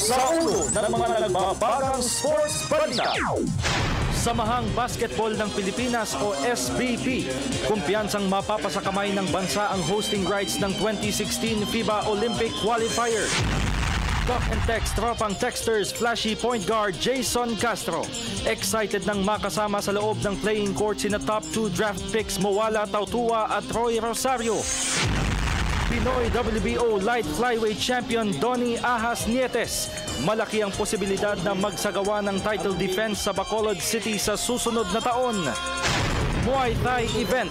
sa ulo ng mga nagbabagang sports balita. Samahang Basketball ng Pilipinas o SBP, kumpiyansang mapapasakamay ng bansa ang hosting rights ng 2016 FIBA Olympic Qualifier. Talk and text tropang texters flashy point guard Jason Castro. Excited nang makasama sa loob ng playing court sina top 2 draft picks Mowala Tautua at Roy Rosario. Pinoy WBO Light Flyweight Champion Donnie Ahas Nietes. Malaki ang posibilidad na magsagawa ng title defense sa Bacolod City sa susunod na taon. Muay Thai event.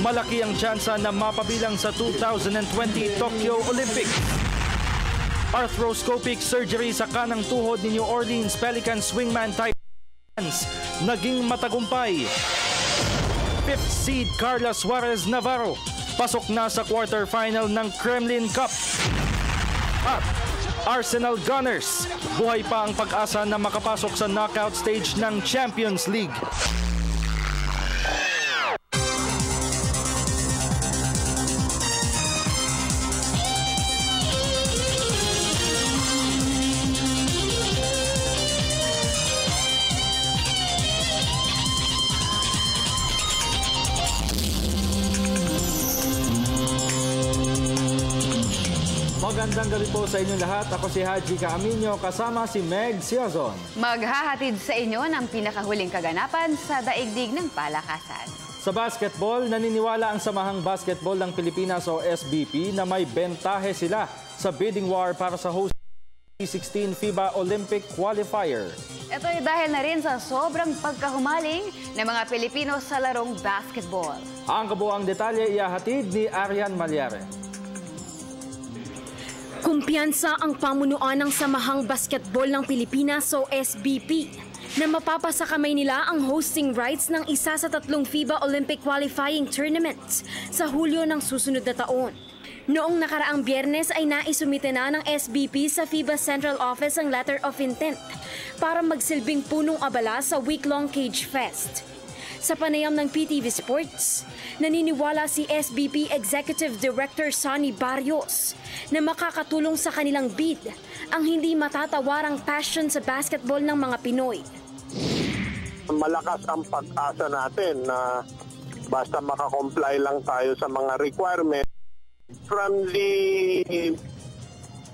Malaki ang tsansa na mapabilang sa 2020 Tokyo Olympics. Arthroscopic surgery sa kanang tuhod ni New Orleans Pelicans swingman Titans naging matagumpay. 5th seed Carla Suarez Navarro pasok na sa quarterfinal ng Kremlin Cup. At Arsenal Gunners, buhay pa ang pag-asa na makapasok sa knockout stage ng Champions League. Magandang gabi po sa inyo lahat. Ako si Haji Caaminio kasama si Meg Siazon. Maghahatid sa inyo ng pinakahuling kaganapan sa daigdig ng palakasan. Sa basketball, naniniwala ang Samahang Basketball ng Pilipinas o SBP na may bentahe sila sa bidding war para sa host 2016 FIBA Olympic Qualifier. Ito ay dahil na rin sa sobrang pagkahumaling ng mga Pilipino sa larong basketball. Ang kabuuang detalye ihahatid ni Arian Malyare. Kumpiyansa ang pamunuan ng Samahang Basketball ng Pilipinas o SBP na mapapasakamay nila ang hosting rights ng isa sa 3 FIBA Olympic Qualifying Tournaments sa Hulyo ng susunod na taon. Noong nakaraang Biyernes ay naisumite na ng SBP sa FIBA Central Office ang Letter of Intent para magsilbing punong abala sa week-long Cage Fest. Sa panayam ng PTV Sports, naniniwala si SBP Executive Director Sonny Barrios na makakatulong sa kanilang bid ang hindi matatawarang passion sa basketball ng mga Pinoy. Malakas ang pag-asa natin na basta makakomply lang tayo sa mga requirements. From the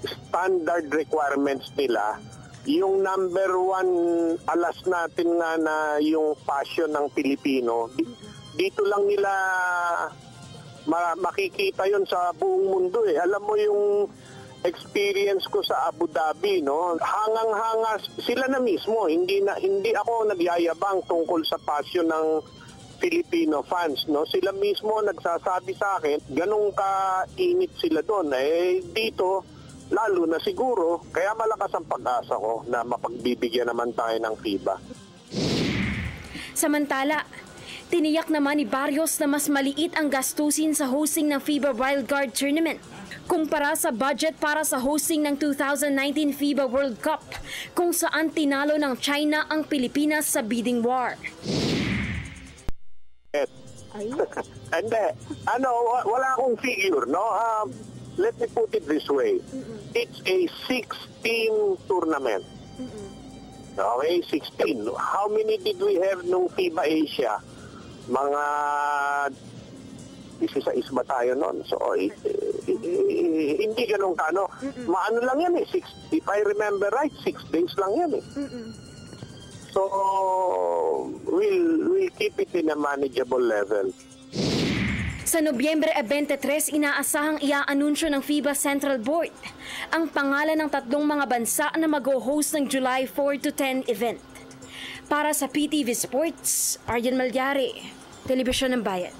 standard requirements nila, yung number 1 alas natin nga na yung passion ng Pilipino, dito lang nila makikita yon sa buong mundo eh. Alam mo yung experience ko sa Abu Dhabi, no? Hangang-hanga sila na mismo, hindi ako nagyayabang tungkol sa passion ng Filipino fans, no? Sila mismo nagsasabi sa akin, ganun ka-init sila doon. Eh dito lalo na siguro, kaya malakas ang pag-asa ko na mapagbibigyan naman tayo ng FIBA. Samantala, tiniyak naman ni Barrios na mas maliit ang gastusin sa hosting ng FIBA Wildcard Tournament kumpara sa budget para sa hosting ng 2019 FIBA World Cup kung saan tinalo ng China ang Pilipinas sa bidding war. Hindi. Wala akong figure, no? Let me put it this way. It's a 16 tournament. Okay, 16. How many did we have nung FIBA Asia? Mga 16 ba tayo nun? So, hindi ganun kano. Maano lang yan eh. If I remember right, 6 days lang yan eh. So, we'll keep it in a manageable level. Sa Nobyembre 23, inaasahang ia-anunsyo ng FIBA Central Board ang pangalan ng 3 mga bansa na mag-host ng July 4 to 10 event. Para sa PTV Sports, Arian Malyare, Telebisyon ng Bayan.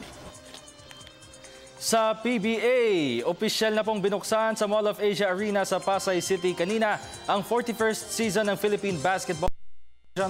Sa PBA, opisyal na pong binuksan sa Mall of Asia Arena sa Pasay City kanina ang 41st season ng Philippine Basketball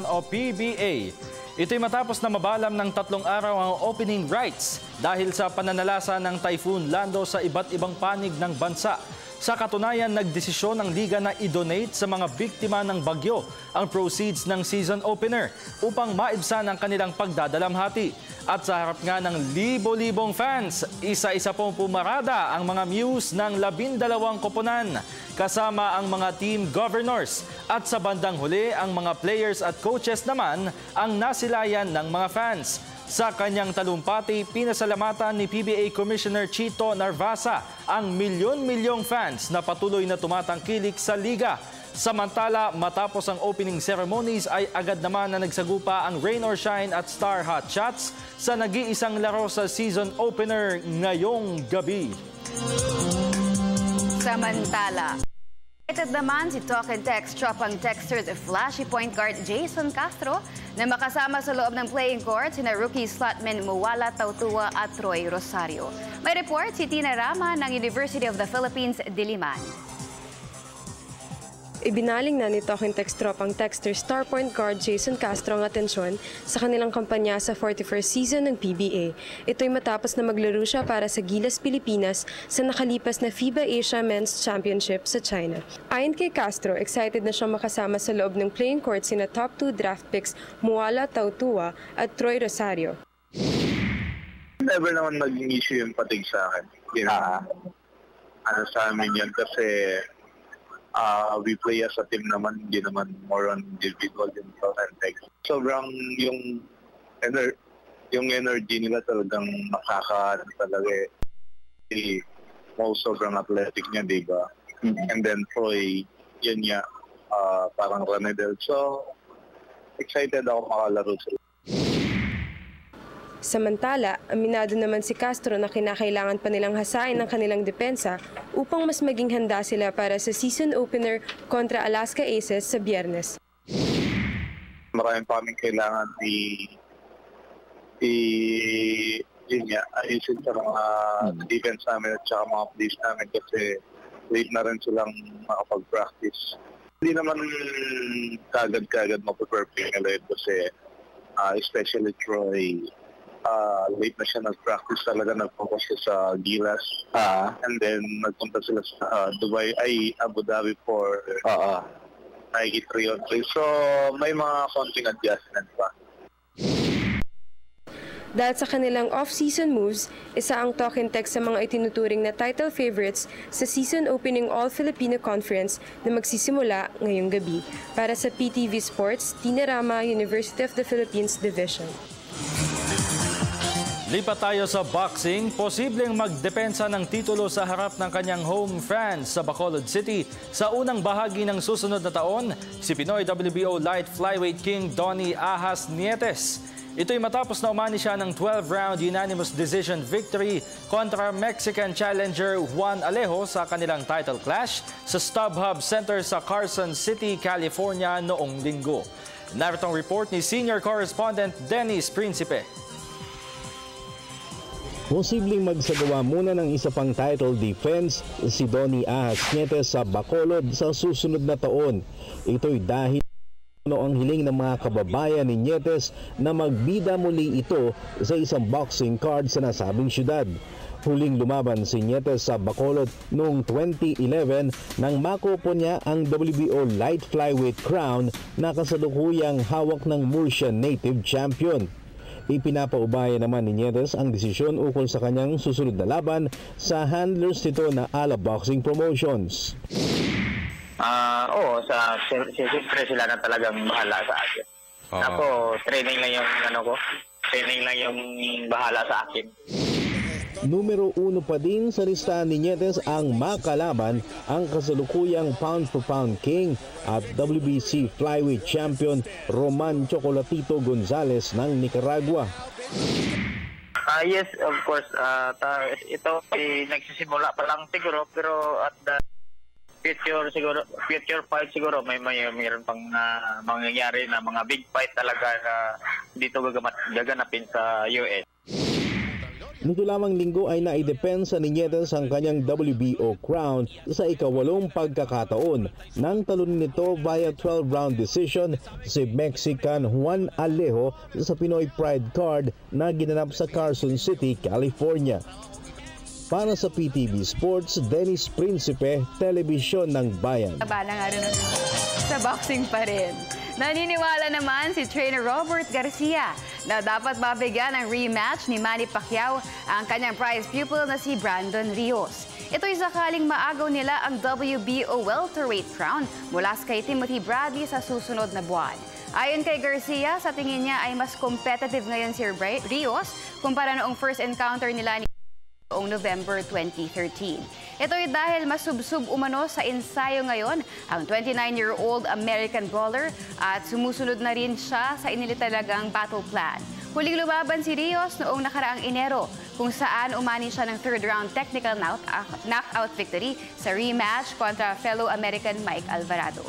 o PBA. Ito'y matapos na mabalam ng 3 araw ang opening rights dahil sa pananalasa ng Typhoon Lando sa iba't ibang panig ng bansa. Sa katunayan, nagdesisyon ang liga na i-donate sa mga biktima ng bagyo ang proceeds ng season opener upang maibsan ang kanilang pagdadalamhati. At sa harap nga ng libo-libong fans, isa-isa pong pumarada ang mga Muse ng 12 koponan kasama ang mga team governors. At sa bandang huli, ang mga players at coaches naman ang nasilayan ng mga fans. Sa kanyang talumpati, pinasalamatan ni PBA Commissioner Chito Narvasa ang milyon-milyong fans na patuloy na tumatangkilik sa liga. Samantala, matapos ang opening ceremonies ay agad naman na nagsagupa ang Rain or Shine at Star Hot Shots sa nag-iisang laro sa season opener ngayong gabi. Samantala, excited naman si Talk and Text Tropang Texters Flashy point guard Jason Castro na makasama sa loob ng playing court sina rookie slotmen Muwala Tautua at Troy Rosario. May report si Tina Rama ng University of the Philippines, Diliman. Ibinaling na ni Talking Text Tropang Texter star point guard Jason Castro ang atensyon sa kanilang kampanya sa 41st season ng PBA. Ito'y matapos na maglaro siya para sa Gilas, Pilipinas sa nakalipas na FIBA Asia Men's Championship sa China. Ayon kay Castro, excited na siyang makasama sa loob ng playing court sina top 2 draft picks Muwala Tautua at Troy Rosario. Never naman naging issue yung patig sa akin. Ano sa amin yan kasi we play as a team naman, hindi naman more on individual in context. Sobrang yung energy nila talagang talaga eh. Sobrang athletic niya, di ba? And then Troy, yun niya, parang Ranedel. So, excited ako makalaro sila. Samantala, aminado naman si Castro na kinakailangan pa nilang hasain ang kanilang depensa upang mas maging handa sila para sa season opener kontra Alaska Aces sa Biyernes. Maraming pa kaming kailangan ayusin sa mga defense namin at saka mga police namin kasi late na rin silang makapag-practice. Hindi naman kagad mapaperfect nila kasi especially Troy, late na siya nag-practice talaga, nag-focus siya sa Gilas. And then nagpunta sila sa Abu Dhabi for Nike 3-on-3. So may mga konting adjustment pa. Dahil sa kanilang off-season moves, isa ang talk and text sa mga itinuturing na title favorites sa season opening All-Filipino Conference na magsisimula ngayong gabi. Para sa PTV Sports, Tina Rama, University of the Philippines Division. Lipat tayo sa boxing. Posibleng magdepensa ng titulo sa harap ng kanyang home fans sa Bacolod City sa unang bahagi ng susunod na taon, si Pinoy WBO Light Flyweight King Donnie Ahas Nietes. Ito'y matapos na umani siya ng 12-round unanimous decision victory kontra Mexican challenger Juan Alejo sa kanilang title clash sa StubHub Center sa Carson City, California noong linggo. Naritong report ni senior correspondent Dennis Principe. Posibleng magsagawa muna ng isa pang title defense si Donnie Ahas Nietes sa Bacolod sa susunod na taon. Ito'y dahil ang hiling ng mga kababayan ni Nietes na magbida muli ito sa isang boxing card sa nasabing syudad. Huling lumaban si Nietes sa Bacolod noong 2011 nang makupo niya ang WBO Light Flyweight crown na kasalukuyang hawak ng Murcia native champion. Ipinapaubaya naman ni Nietes ang desisyon ukol sa kanyang susunod na laban sa handlers nito na Ala Boxing Promotions. Siyempre sila na talagang bahala sa akin. Ako, training lang yung bahala sa akin. Numero 1 pa din sa listahan ni Nietes ang makalaban ang kasalukuyang pound-for-pound king at WBC flyweight champion Roman Chocolatito Gonzalez ng Nicaragua. Yes, of course. Ito nagsisimula pa lang siguro, pero at the future fight siguro mayroon pang mangyayari na mga big fight talaga na dito gaganapin sa US. Nito lamang linggo ay naidepensa ni Nietes ang kanyang WBO crown sa ika-8 pagkakataon nang talunin nito via 12-round decision si Mexican Juan Alejo sa Pinoy Pride card na ginanap sa Carson City, California. Para sa PTV Sports, Dennis Principe, Telebisyon ng Bayan. Abala nga rin sa boxing pa rin. Naniniwala naman si trainer Robert Garcia na dapat mabigyan ng rematch ni Manny Pacquiao ang kanyang prize pupil na si Brandon Rios. Ito'y sakaling maagaw nila ang WBO welterweight crown mula kay Timothy Bradley sa susunod na buwan. Ayon kay Garcia, sa tingin niya ay mas competitive ngayon si Rios kumpara noong first encounter nila ni noong November 2013. Ito'y dahil masubsub umano sa ensayo ngayon ang 29-year-old American brawler at sumusunod na rin siya sa inilitalagang battle plan. Huling lumaban si Rios noong nakaraang Enero kung saan umani siya ng third-round technical knockout victory sa rematch kontra fellow American Mike Alvarado.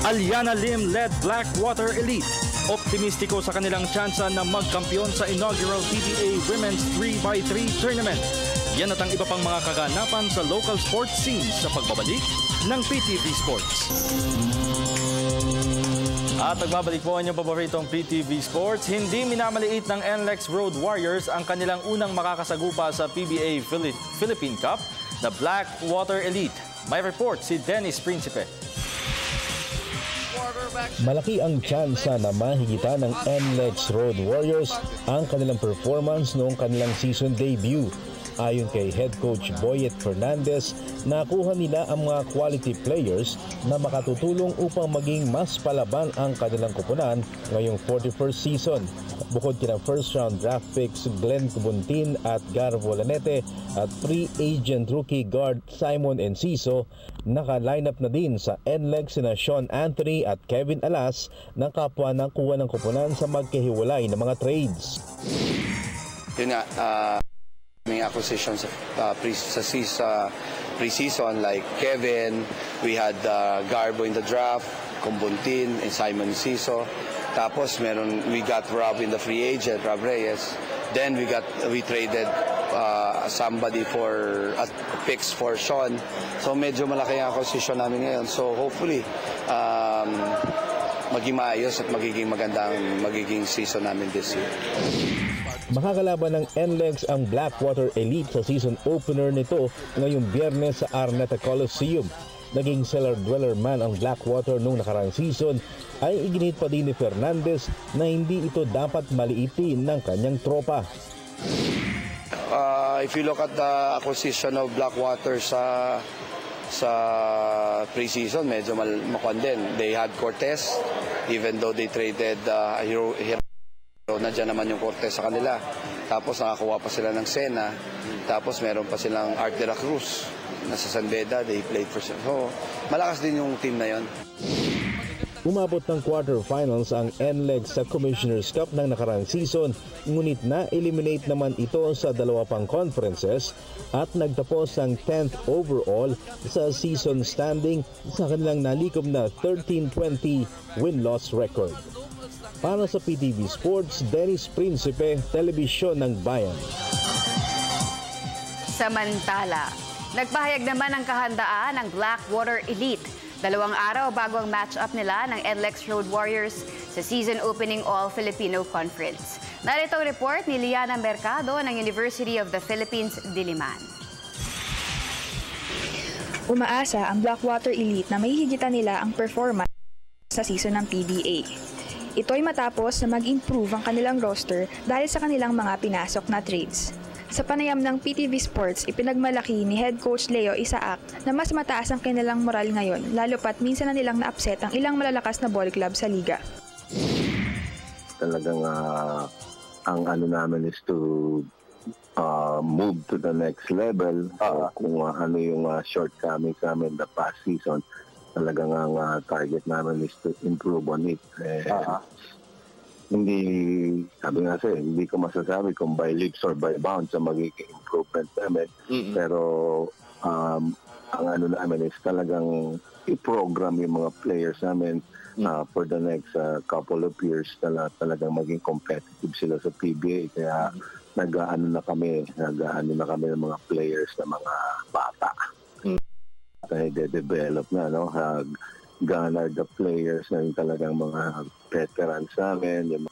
Aliana Lim led Blackwater Elite. Optimistiko sa kanilang tsansa na magkampiyon sa inaugural PBA Women's 3x3 Tournament. Yan at ang iba pang mga kaganapan sa local sports scene sa pagbabalik ng PTV Sports. At nagbabalik po ang inyong paboritong PTV Sports. Hindi minamaliit ng NLEX Road Warriors ang kanilang unang makakasagupa sa PBA Philippine Cup na Blackwater Elite. May report si Dennis Principe. Malaki ang tsansa na mahigitan ng NLEX Road Warriors ang kanilang performance noong kanilang season debut. Ayon kay head coach Boyet Fernandez, nakuha nila ang mga quality players na makatutulong upang maging mas palaban ang kanilang koponan ngayong 41st season. Bukod kina first round draft picks Glenn Cubuntin at Garvo Lanete at free agent rookie guard Simon Enciso, naka-lineup na din sa NLEX sina Sean Anthony at Kevin Alas na kapwa ng kuha ng koponan sa magkahiwalay na mga trades. Yun nga, may acquisitions sa pre-season like Kevin, we had Garbo in the draft, Kumbuntin, and Simon Enciso. Tapos we got Rob in the free agent, Rob Reyes. Then we traded somebody for picks for Sean. So medyo malaki ang acquisition namin ngayon. So hopefully maging maayos at magiging season namin this year. Makakalaban ng NLEX ang Blackwater Elite sa season opener nito ngayong Biyernes sa Araneta Coliseum. Naging cellar dweller man ang Blackwater nung nakarang season ay iginit pa din ni Fernandez na hindi ito dapat maliitin ng kanyang tropa. If you look at the acquisition of Blackwater sa pre-season, medyo makuan din. They had Cortez, even though they traded Hero. Nandiyan naman yung Cortez sa kanila. Tapos nakakuha pa sila ng Sena. Tapos meron pa silang Art de la Cruz. Nasa San Beda, they played for sure. So, malakas din yung team na yon. Umabot ng quarterfinals ang NLEX sa Commissioner's Cup ng nakarang season, ngunit na-eliminate naman ito sa dalawa pang conferences at nagtapos ang 10th overall sa season standing sa kanilang nalikom na 13-20 win-loss record. Para sa PTV Sports, Dennis Principe, Telebisyon ng Bayan. Samantala, nagpahayag naman ng kahandaan ng Blackwater Elite 2 araw bago ang match-up nila ng NLEX Road Warriors sa season opening All-Filipino Conference. Narito ang report ni Liana Mercado ng University of the Philippines, Diliman. Umaasa ang Blackwater Elite na mahihigitan nila ang performance sa season ng PBA. Ito ay matapos na mag-improve ang kanilang roster dahil sa kanilang mga pinasok na trades. Sa panayam ng PTV Sports, ipinagmalaki ni Head Coach Leo Isaac na mas mataas ang kanilang moral ngayon, lalo pat minsan na nilang na-upset ang ilang malalakas na ball club sa liga. Talagang ang ano namin is to move to the next level. Kung ano yung shortcomings namin the past season, talagang ang target namin is to improve on it. Hindi, sabi nga sa'yo, hindi ko masasabi kung by leaps or by bounds ang magiging improvement namin. Pero ang ano namin is talagang i-program yung mga players namin for the next couple of years talagang maging competitive sila sa PBA. Kaya nag-ano na kami ng mga players na mga bata. De-develop na, no? Garner the players na yung talagang mga veterans namin.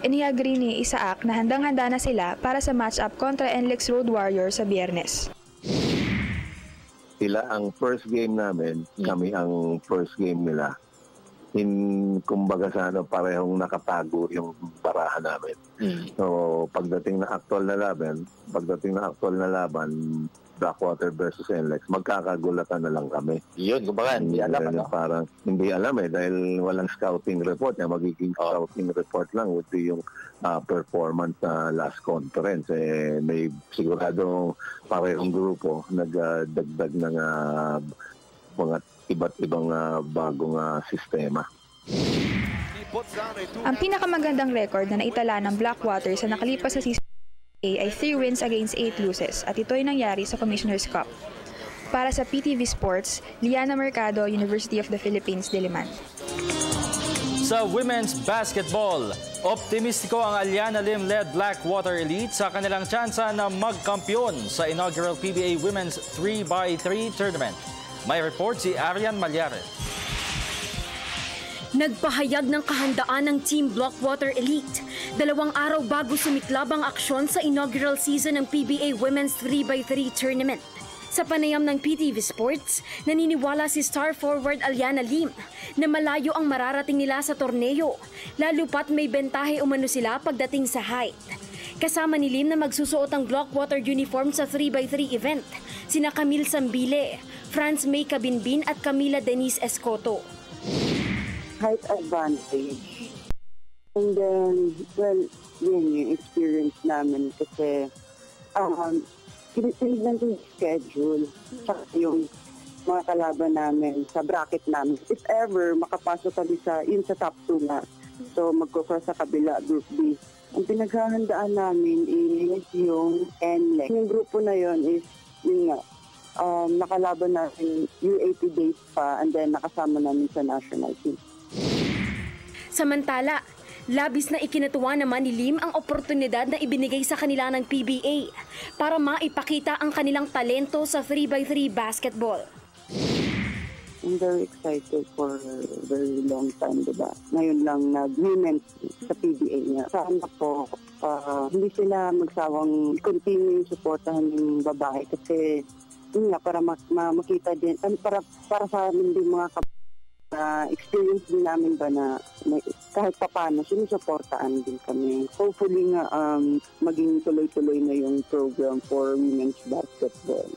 iniagri ni Isaac na handang-handa na sila para sa match-up kontra NLEX Road Warriors sa Biyernes. Sila ang first game namin, kami ang first game nila. Kumbaga sa parehong nakatago yung barahan namin. So pagdating na actual na laban, Blackwater versus NLEX, magkakagulatan na lang kami. Yun, kumbaga, hindi alam. Parang hindi alam dahil walang scouting report. Magiging scouting report lang would be yung performance na last conference. May sigurado parehong grupo nagdagdag ng mga iba't ibang bagong sistema. Ang pinakamagandang record na naitala ng Blackwater sa nakalipas sa season ay 3 wins against 8 losses at ito'y nangyari sa Commissioner's Cup. Para sa PTV Sports, Liana Mercado, University of the Philippines, Diliman. Sa women's basketball, optimistiko ang Aliana Lim-led Blackwater Elite sa kanilang tsansa na magkampiyon sa inaugural PBA Women's 3x3 Tournament. May report si Arian Malyare. Nagpahayag ng kahandaan ng Team Blackwater Elite 2 araw bago sumiklab ang aksyon sa inaugural season ng PBA Women's 3x3 Tournament. Sa panayam ng PTV Sports, naniniwala si star forward Aliana Lim na malayo ang mararating nila sa torneo, lalo pat may bentahe umano sila pagdating sa height. Kasama ni Lim na magsusuot ang Blackwater uniform sa 3x3 event, sina Camille Sambile, Franz May Cabinbin at Camila Denise Escoto. Height advantage. And then, well, yun yung experience namin kasi tinignan ko yung schedule sa yung mga kalaban namin sa bracket namin. If ever, makapasok kami sa top 2 nga. So, magkukross sa kabila, Group B. Ang pinaghahandaan namin is yung NLEX. Yung grupo na yon is, yun nga, nakalaban namin UAP days pa and then nakasama namin sa national team. Samantala, labis na ikinatuwa naman ni Lim ang oportunidad na ibinigay sa kanila ng PBA para maipakita ang kanilang talento sa 3x3 basketball. I'm very excited for a very long time, diba? Ngayon lang nag-women sa PBA niya. Sana po, hindi sila magsawang continue supportahan yung babae kasi yun nga, para makita din, para sa amin din mga experience din namin ba na kahit papano sinusuportaan din kami. Hopefully nga maging tuloy-tuloy na yung program for women's basketball.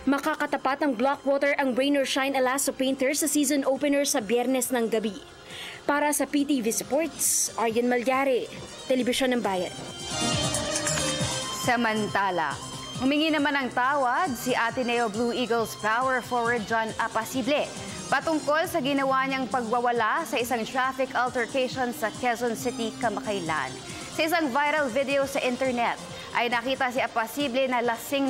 Makakatapat ang Blackwater ang Rain or Shine Elasto Painters sa season opener sa Biyernes ng gabi. Para sa PTV Sports, Arian Malyare, Telebisyon ng Bayan. Samantala, humingi naman ng tawad si Ateneo Blue Eagles power forward John Apasible patungkol sa ginawa niyang pagwawala sa isang traffic altercation sa Quezon City kamakailan. Sa isang viral video sa internet, ay nakita si Apasible na lasing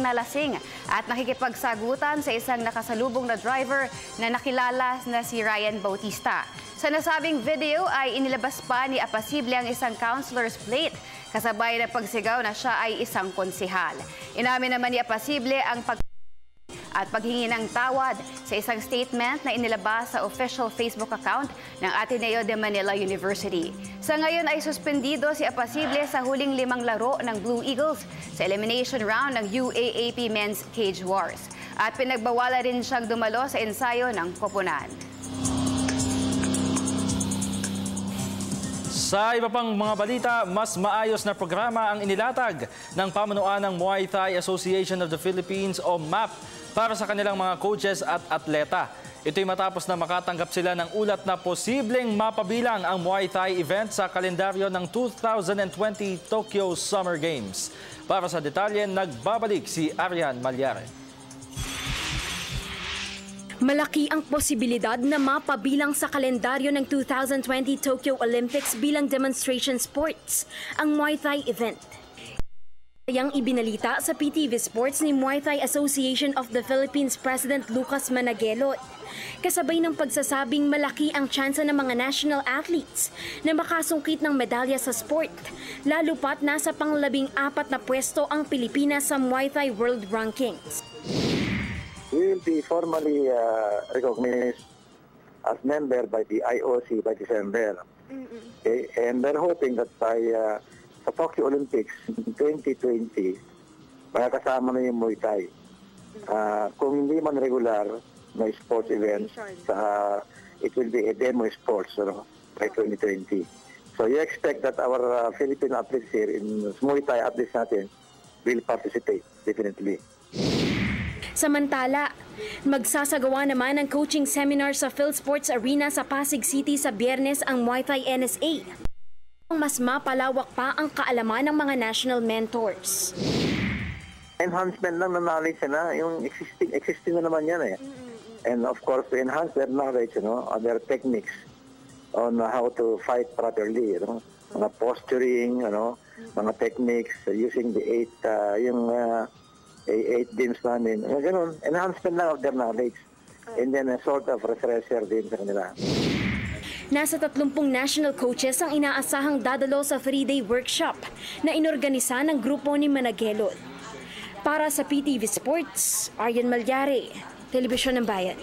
at nakikipagsagutan sa isang nakasalubong na driver na nakilala na si Ryan Bautista. Sa nasabing video ay inilabas pa ni Apasible ang isang counselor's plate kasabay na pagsigaw na siya ay isang konsehal. Inamin naman ni Apasible ang at paghingi ng tawad sa isang statement na inilabas sa official Facebook account ng Ateneo de Manila University. Sa ngayon ay suspendido si Apasible sa huling 5 laro ng Blue Eagles sa elimination round ng UAAP Men's Cage Wars. At pinagbawala rin siyang dumalo sa ensayo ng koponan. Sa iba pang mga balita, mas maayos na programa ang inilatag ng pamunuan ng Muay Thai Association of the Philippines o MAP para sa kanilang mga coaches at atleta. Ito'y matapos na makatanggap sila ng ulat na posibleng mapabilang ang Muay Thai event sa kalendaryo ng 2020 Tokyo Summer Games. Para sa detalye, nagbabalik si Arian Malyare. Malaki ang posibilidad na mapabilang sa kalendaryo ng 2020 Tokyo Olympics bilang demonstration sports ang Muay Thai event. Yang ibinalita sa PTV Sports ni Muay Thai Association of the Philippines President Lucas Managuelot. Kasabay ng pagsasabing malaki ang tsansa ng mga national athletes na makasungkit ng medalya sa sport, lalo pat nasa pang-14 na pwesto ang Pilipinas sa Muay Thai World Rankings. We will be formally recognized as member by the IOC by December. Okay? And they're hoping that by sa Tokyo Olympics 2020, makakasama na yung Muay Thai. Kung hindi man regular na sports events, it will be a demo sports by 2020. So you expect that our Philippine athletes here in Muay Thai athletes natin will participate, definitely. Samantala, magsasagawa naman ng coaching seminar sa PhilSports Arena sa Pasig City sa Biyernes ang Muay Thai NSA. Mas mapalawak pa ang kaalaman ng mga national mentors. Enhancement lang ng knowledge na, yung existing na naman yan eh. And of course, to enhance their knowledge, their techniques on how to fight properly, mga posturing, mga techniques using the 8 games namin. Ganun, enhancement lang of their knowledge. And then a sort of refresher din sa kanila. Nasa 30 national coaches ang inaasahang dadalo sa 3-day workshop na inorganisa ng grupo ni Managelon. Para sa PTV Sports, Aryan Malyari, Telebisyon ng Bayan.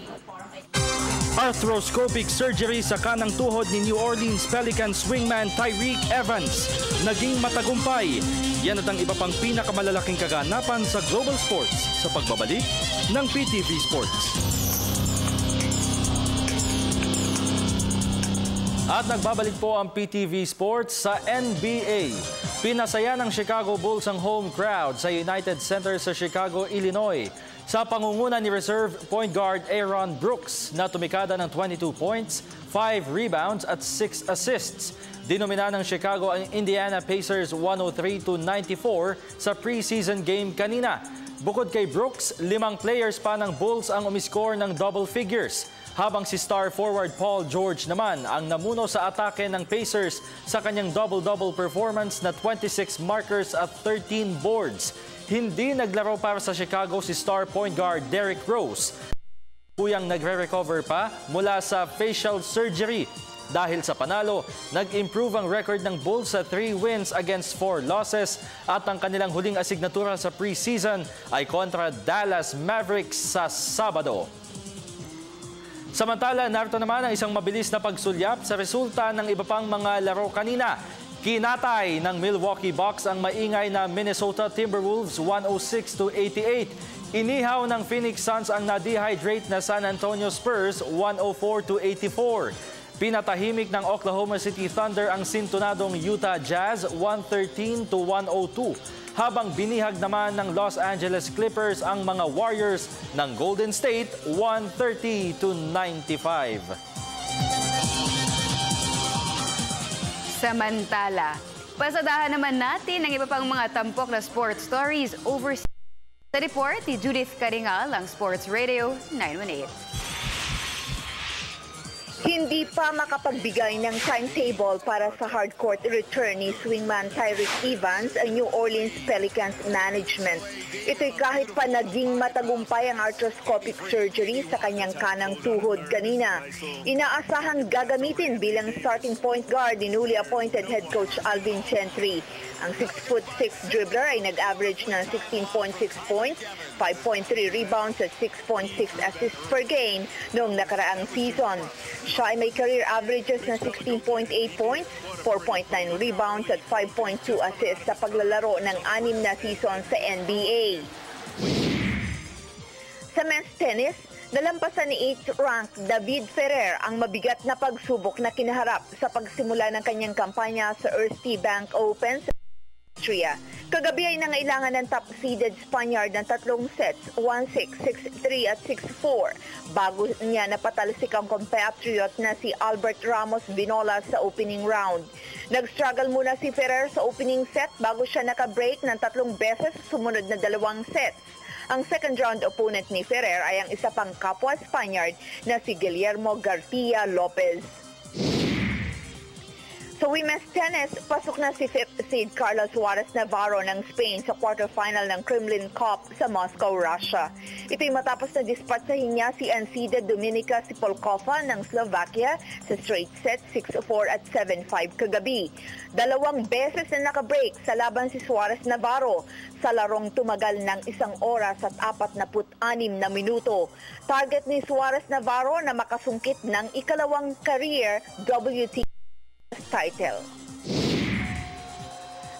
Arthroscopic surgery sa kanang tuhod ni New Orleans Pelicans wingman Tyreke Evans naging matagumpay. Yan at ang iba pang pinakamalalaking kaganapan sa global sports sa pagbabalik ng PTV Sports. At nagbabalik po ang PTV Sports sa NBA. Pinasaya ng Chicago Bulls ang home crowd sa United Center sa Chicago, Illinois sa pangunguna ni reserve point guard Aaron Brooks na tumikada ng 22 points, 5 rebounds at 6 assists. Dinomina ng Chicago ang Indiana Pacers 103-94 sa preseason game kanina. Bukod kay Brooks, 5 players pa ng Bulls ang umiscore ng double figures. Habang si star forward Paul George naman ang namuno sa atake ng Pacers sa kanyang double-double performance na 26 markers at 13 boards. Hindi naglaro para sa Chicago si star point guard Derrick Rose. Kuyang nagre-recover pa mula sa facial surgery. Dahil sa panalo, nag-improve ang record ng Bulls sa 3 wins against 4 losses at ang kanilang huling asignatura sa preseason ay kontra Dallas Mavericks sa Sabado. Samantala, narito naman ang isang mabilis na pagsulyap sa resulta ng iba pang mga laro kanina. Kinatay ng Milwaukee Bucks ang maingay na Minnesota Timberwolves 106-88. Inihaw ng Phoenix Suns ang na-dehydrate na San Antonio Spurs 104-84. Pinatahimik ng Oklahoma City Thunder ang sintunadong Utah Jazz 113-102. Habang binihag naman ng Los Angeles Clippers ang mga Warriors ng Golden State 130-95. Samantala, pasadahan naman natin ang iba pang mga tampok na sports stories overseas. Sa report ni Judith Caringal ang Sports Radio 918. Hindi pa makapagbigay ng timetable para sa hardcourt return ni swingman Tyreke Evans ang New Orleans Pelicans management. Ito'y kahit pa naging matagumpay ang arthroscopic surgery sa kanyang kanang tuhod kanina. Inaasahang gagamitin bilang starting point guard ni newly appointed head coach Alvin Gentry. Ang 6'6" dribbler ay nag-average ng 16.6 points, 5.3 rebounds at 6.6 assists per game noong nakaraang season. Siya ay may career averages na 16.8 points, 4.9 rebounds at 5.2 assists sa paglalaro ng 6 na season sa NBA. Sa men's tennis, nalampasan ni 8th ranked David Ferrer ang mabigat na pagsubok na kinaharap sa pagsimula ng kanyang kampanya sa Erste Bank Open sa Austria. Kagabi ay nangailangan ng top-seeded Spaniard ng 3 sets, 1-6, 6-3 at 6-4, bago niya napatalsik ang compatriot na si Albert Ramos Vinolas sa opening round. Nag-struggle muna si Ferrer sa opening set bago siya naka-break ng 3 beses sa sumunod na 2 sets. Ang second round opponent ni Ferrer ay ang isa pang kapwa Spaniard na si Guillermo Garcia Lopez. Sa women's tennis, pasok na si 5th seed Carla Suarez Navarro ng Spain sa quarterfinal ng Kremlin Cup sa Moscow, Russia. Ito'y matapos na dispatsahin niya si unseeded Dominika Sipolkova ng Slovakia sa straight set 6-4 at 7-5 kagabi. 2 beses na nakabreak sa laban si Suarez Navarro sa larong tumagal ng 1 oras at 46 na minuto. Target ni Suarez Navarro na makasungkit ng ikalawang career WTA title.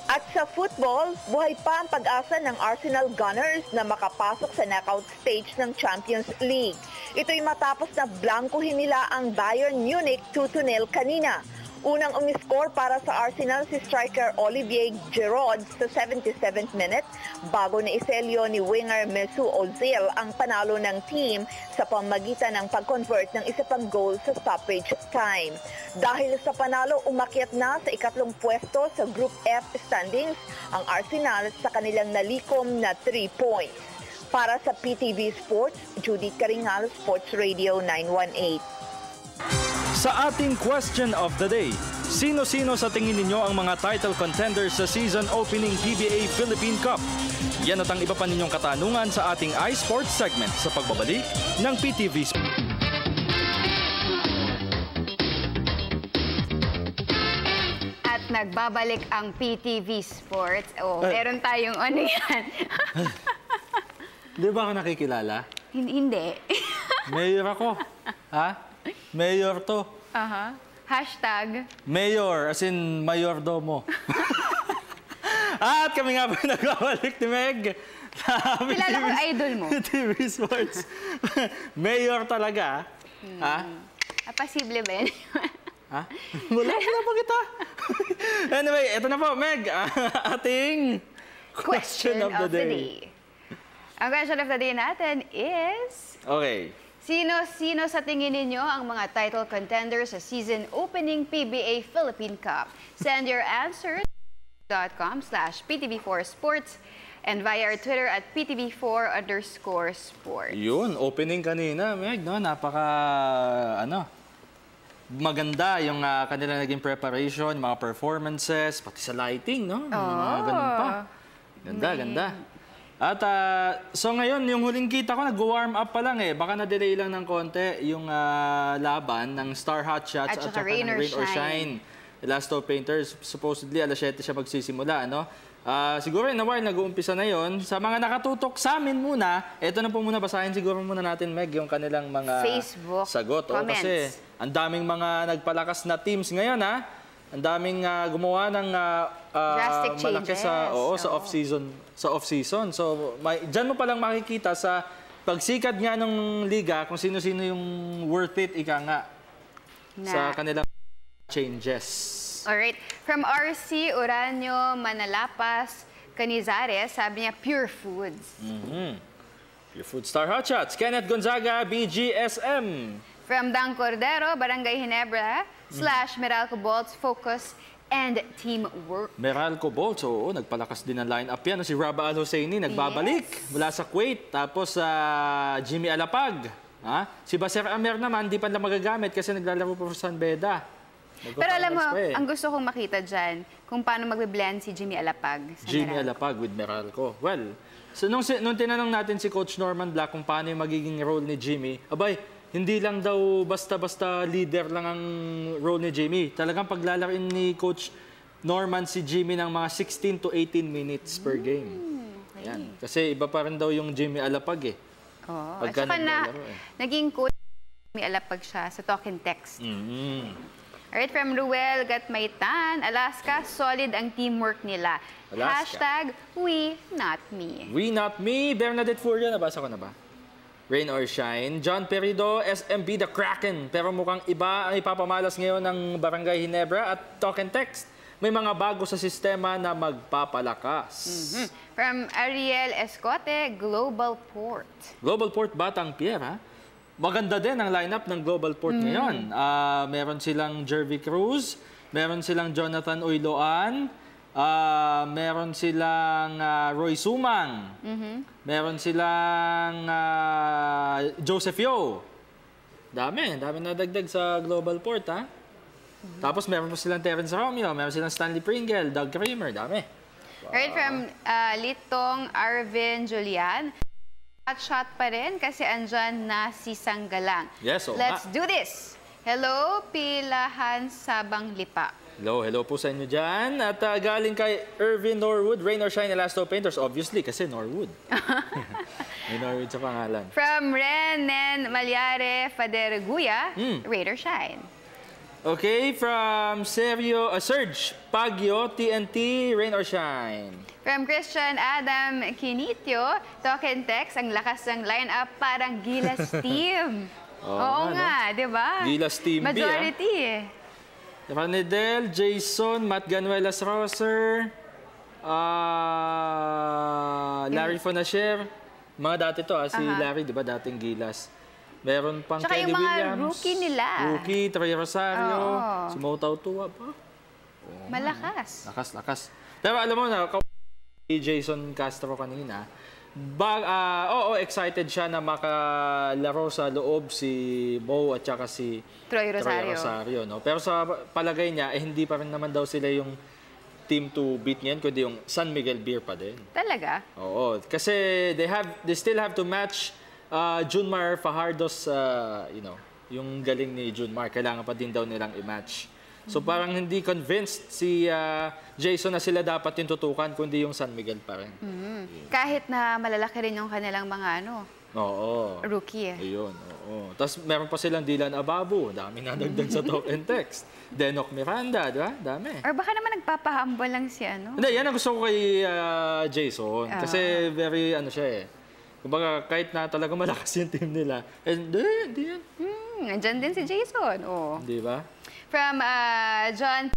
At sa football, buhay pa ang pag-asa ng Arsenal Gunners na makapasok sa knockout stage ng Champions League. Ito'y matapos na blankuhin nila ang Bayern Munich 2-0 kanina. Unang umiscore para sa Arsenal si striker Olivier Giroud sa 77th minute bago na iselyo ni winger Mesut Ozil ang panalo ng team sa pamagitan ng pag-convert ng isa pang goal sa stoppage time. Dahil sa panalo, umakyat na sa ikatlong pwesto sa Group F standings ang Arsenal sa kanilang nalikom na 3 points. Para sa PTV Sports, Judith Caringal, Sports Radio 918. Sa ating question of the day, sino-sino sa tingin ninyo ang mga title contenders sa season opening PBA Philippine Cup? Yan at ang iba pa ninyong katanungan sa ating iSports segment sa pagbabalik ng PTV Sports. At nagbabalik ang PTV Sports. Oh, meron tayong ano yan. Di ba ako nakikilala? Hindi. Mayor ako. Ha? Mayor to. Hashtag. Mayor, as in mayordomo. At kami nga po nagbabalik ni Meg. Kilala ko idol mo. TV Sports. Mayor talaga. Ha? Pasible ba yan? Ha? Wala pa kita. Anyway, ito na po, Meg. Ating question of the day. Ang question of the day natin is... Okay. Sino-sino sa tingin ninyo ang mga title contenders sa season opening PBA Philippine Cup? Send your answer to .com/PTV4Sports and via our Twitter at PTV4_sports. Yun, opening kanina, Meg, no? Maganda yung kanila naging preparation, mga performances, pati sa lighting, no? Mga ganun pa. Ganda. At so ngayon, yung huling kita ko, nag-warm up pa lang eh. Baka na-delay lang ng konti yung laban ng Star Hotshots at saka Rain or Shine. Elasto Painters, supposedly alas 7 siya magsisimula, ano? Siguro in a while, nag-uumpisa na yon. Sa mga nakatutok sa amin muna, eto na po muna, basahin siguro muna natin, Meg, yung kanilang mga Facebook sagot. comments. Kasi ang daming mga nagpalakas na teams ngayon, ha? Ang daming gumawa ng drastic malaki changes. sa off-season. So, dyan mo palang makikita sa pagsikat nga ng liga kung sino-sino yung worth it, ika nga, sa kanilang changes. Alright. From RC Uranio Manalapas Canizares, sabi niya, Pure Foods. Pure Food Star Hotshots. Kenneth Gonzaga, BGSM. From Dang Cordero, Barangay Ginebra, /Meralco Bolts, Focus, and Teamwork. Meralco Bolts, oo, nagpalakas din ang line-up yan. Si Raba Al-Husseini, nagbabalik mula sa Kuwait. Tapos Jimmy Alapag. Si Baser Amer naman, di pa lang magagamit kasi naglalaro po sa San Beda. Pero alam mo, ang gusto kong makita dyan, kung paano magbe-blend si Jimmy Alapag. Jimmy Alapag with Meralco. Well, so nung tinanong natin si Coach Norman Black kung paano yung magiging role ni Jimmy, abay, hindi lang daw basta-basta leader lang ang role ni Jimmy. Talagang paglalarin ni Coach Norman si Jimmy ng mga 16 to 18 minutes per game. Okay. Yan. Kasi iba pa rin daw yung Jimmy Alapag eh. At saka naging coach Jimmy Alapag siya sa Talk and Text. Alright, from Ruel Gatmaytan, Alaska, solid ang teamwork nila. Alaska. #We Not Me. We Not Me. Bernadette Furia, nabasa ko na ba? Rain or Shine. John Perido, SMB The Kraken. Pero mukhang iba ang ipapamalas ngayon ng Barangay Ginebra at Talk and Text. May mga bago sa sistema na magpapalakas. From Ariel Escote, Global Port. Global Port, Batang Pier, ha? Maganda din ang lineup ng Global Port ngayon. Meron silang Jervy Cruz, meron silang Jonathan Uyloan, meron silang Roy Sumang, meron silang Joseph Yo. Dami nadagdag sa Global Port, ha? Tapos meron po silang Terence Romeo, meron silang Stanley Pringle, Doug Kramer, dami. Right, from Litong Arvin Julian, shot pa rin kasi andyan na si Sanggalang. Yes, Let's do this! Hello, Pilahan Sabang Lipa. Hello po sa inyo dyan. At galing kay Irvin Norwood, Rain or Shine, Elasto Painters. Obviously, kasi Norwood. May Norwood sa pangalan. From Renen Malyare Faderguya, Rain or Shine. Okay, from Serge Pagyo, TNT, Rain or Shine. From Christian Adam Quinitio, talk and text, ang lakas ng lineup parang Gilas team. Oo nga, di ba? Gilas team Majority B, Ranedel, Jason, Matt Ganuelas Roser, Larry Fonasher. Mga dati to, si Larry, di ba, dating Gilas. Meron pang Tsaka Kelly yung mga Williams. rookie nila. Rookie, Troy Rosario, si Motaw Tua pa. Malakas. Lakas. Pero alam mo na, si Jason Castro kanina, excited siya na makalaro sa loob si Mo at saka si Troy Rosario. No? Pero sa palagay niya, hindi pa rin naman daw sila yung team to beat niyan, kundi yung San Miguel Beer pa din. Talaga? Oo. Kasi they still have to match Junmar Fajardo's, yung galing ni Junmar. Kailangan pa din daw nilang i-match. So parang hindi convinced si Jason na sila dapat yung tutukan, kundi yung San Miguel pa rin. Kahit na malalaki rin yung kanilang mga rookie. Ayun, oo. Tapos meron pa silang Dylan Ababu. Dami na dagdag sa talk and text. Denok Miranda, di ba? Dami. Or baka naman nagpapahambol lang si Hindi, yan ang gusto ko kay Jason. Kasi very, siya kumbaga, kahit na talaga malakas yung team nila, hindi yan. Andyan din si Jason. Di ba? From John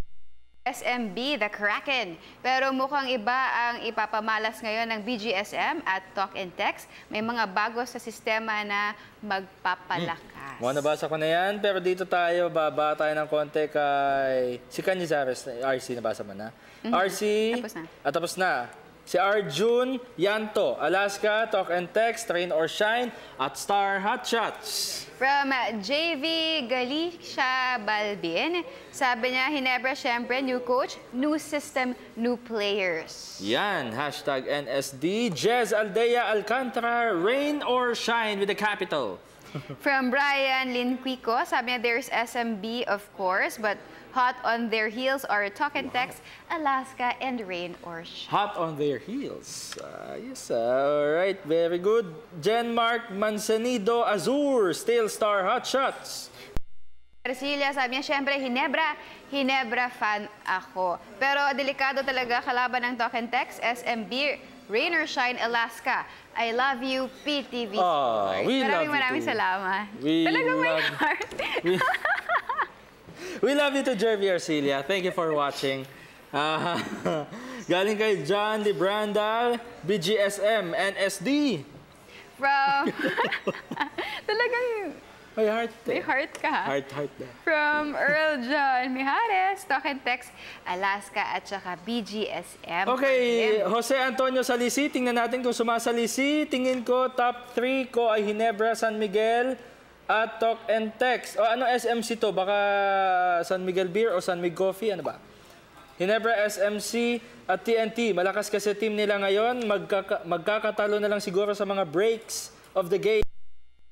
SMB, the Kraken. Pero mukhang iba ang ipapamalas ngayon ng BGSM at Talk and Text. May mga bago sa sistema na magpapalakas. Nabasa ko na yan, pero dito baba tayo ng konti kay si Canizares. RC, nabasa mo na? RC, tapos na. Si Arjun Yanto, Alaska, Talk and Text, Rain or Shine, at Star Hotshots. From JV Galicia Balbin, sabi niya, Hinebra, syempre, new coach, new system, new players. Yan, hashtag NSD. Jez Aldea Alcantara, Rain or Shine with the capital. From Brian Linquico, sabi niya, there's SMB, of course, but hot on their heels are Talk and Text, Alaska, and Rain or Shine. Hot on their heels. Yes, all right, very good. Genmark Manzanido Azur, still Star Hotshots. Arcilia, sabi niya, syempre, Hinebra fan ako. Pero delikado talaga kalaban ng Talk and Text, SMB, Rain or Shine, Alaska. I love you, PTV Sports. Maraming salamat. Talagang may heart. We love you to Jervy Arcilia. Thank you for watching. Galing kay John Librandal, BGSM, NSD. From... Talagang... May heart. May heart ka. Heart na. From Earl John Mijares, Talk and Text, Alaska, at saka BGSM. Okay, Jose Antonio Salisi. Tingnan natin kung sumasalisi. Tingin ko, top 3 ko ay Hinebra, San Miguel, at Talk and Text. Ano SMC to? Baka San Miguel Beer o San Mig Coffee? Ano ba? Hinebra, SMC at TNT. Malakas kasi team nila ngayon. Magkakatalo na lang siguro sa mga breaks of the game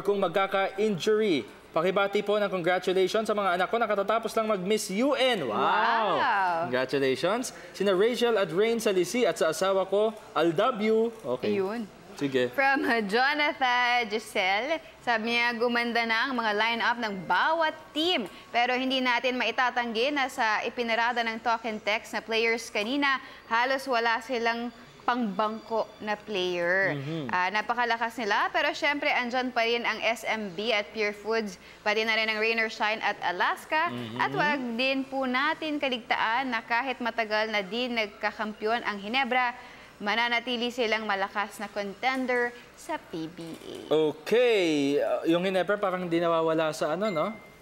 kung magkaka-injury. Pakibati po ng congratulations sa mga anak ko. Nakatatapos lang mag-Miss UN. Wow! Congratulations. Sina Rachel at Rain Salisi at sa asawa ko, Aldabu. Okay. Ayun. Sige. From Jonathan Giselle, sabi niya, gumanda na ang mga line-up ng bawat team. Pero hindi natin maitatanggi na sa ipinarada ng Talk and Text na players kanina, halos wala silang pangbangko na player. Napakalakas nila, pero syempre andyan pa rin ang SMB at Pure Foods, pati na rin ang Rain or Shine at Alaska. At wag din po natin kaligtaan na kahit matagal na din nagkakampyon ang Hinebra, mananatili silang malakas na contender sa PBA. Okay. Yung Hinebra parang hindi nawawala sa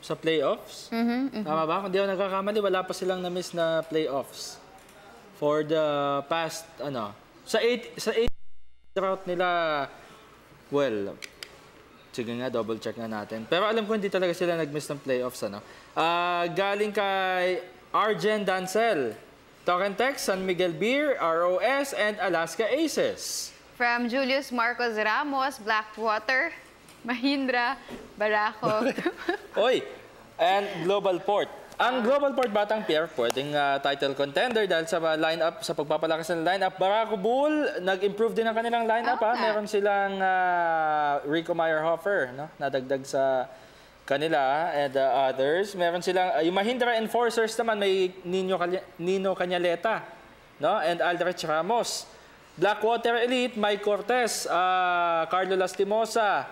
sa playoffs. Tama ba? Kung di ako nagkakamali, wala pa silang na-miss na playoffs. For the past, sa 8 route nila, well, sige nga, double check na natin. Pero alam ko hindi talaga sila nag-miss ng playoffs, galing kay Arjen Dancel, Talk and Text, San Miguel Beer, ROS, and Alaska Aces. From Julius Marcos Ramos, Blackwater, Mahindra, Barako. Oy, and Global Port. Ang Global Port Batang Pier, pwedeng title contender dahil sa lineup, sa pagpapalakas ng lineup. Barako Bull, nag-improve din ang kanilang lineup. Meron silang Rico Meyerhofer, nadagdag sa kanila and others. Meron silang, yung Mahindra Enforcers naman, may Nino Cañaleta, no? And Aldrich Ramos. Blackwater Elite, Mike Cortez, Carlo Lastimosa,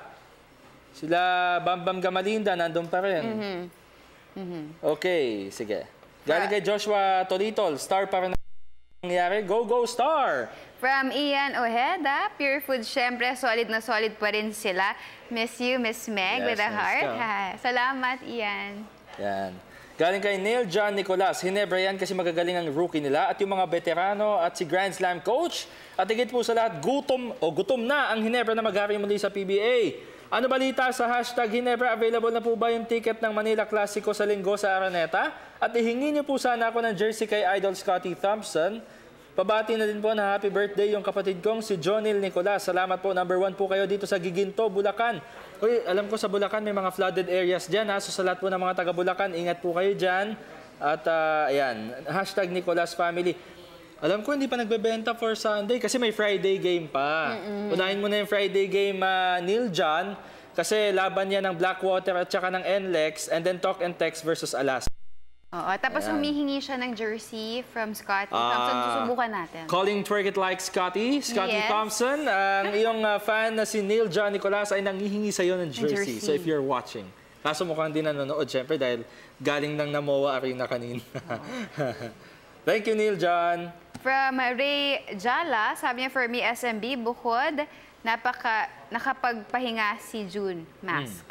sila Bambam Gamalinda, nandun pa rin. Okay, sige. Galing kay Joshua Tolitol, star pa rin nangyari. Go, go, Star! From Ian Ojeda, Pure Food, syempre, solid na solid pa rin sila. Miss you, Miss Meg, with a heart. Salamat, Ian. Yan. Galing kay Neil John Nicolas. Hinebra yan kasi magagaling ang rookie nila at yung mga veterano at si Grand Slam coach. At higit po sa lahat, gutom na ang Hinebra na mag-hari muli sa PBA. Ano balita sa hashtag Hinebra? Available na po ba yung ticket ng Manila Classico sa linggo sa Araneta? At ihingi niyo po sana ako ng jersey kay Idol Scotty Thompson. Pabati na din po na happy birthday yung kapatid kong si Jonil Nicolas. Salamat po. Number 1 po kayo dito sa Giginto, Bulacan. Uy, alam ko sa Bulacan may mga flooded areas dyan. So sa lahat po ng mga taga Bulacan, ingat po kayo dyan. At ayan, hashtag Nicolas Family. Alam ko hindi pa nagbebenta for Sunday kasi may Friday game pa. Unahin mo na yung Friday game, Neil John. Kasi laban yan ng Blackwater at saka ng NLEX. And then Talk and Text versus Alaska. Oo, tapos humihingi siya ng jersey from Scotty Thompson. Susubukan natin. Calling Twerk It Like Scotty. Scotty Thompson. Ang iyong fan na si Neil John Nicolas ay nangihingi sa'yo ng jersey. So if you're watching. Kaso mukhang di nanonood, syempre, dahil galing ng Namoa Arena kanina. Thank you, Neil John. From Ray Jala, sabi niya, for me, SMB, bukod, nakapagpahinga si June. Mask.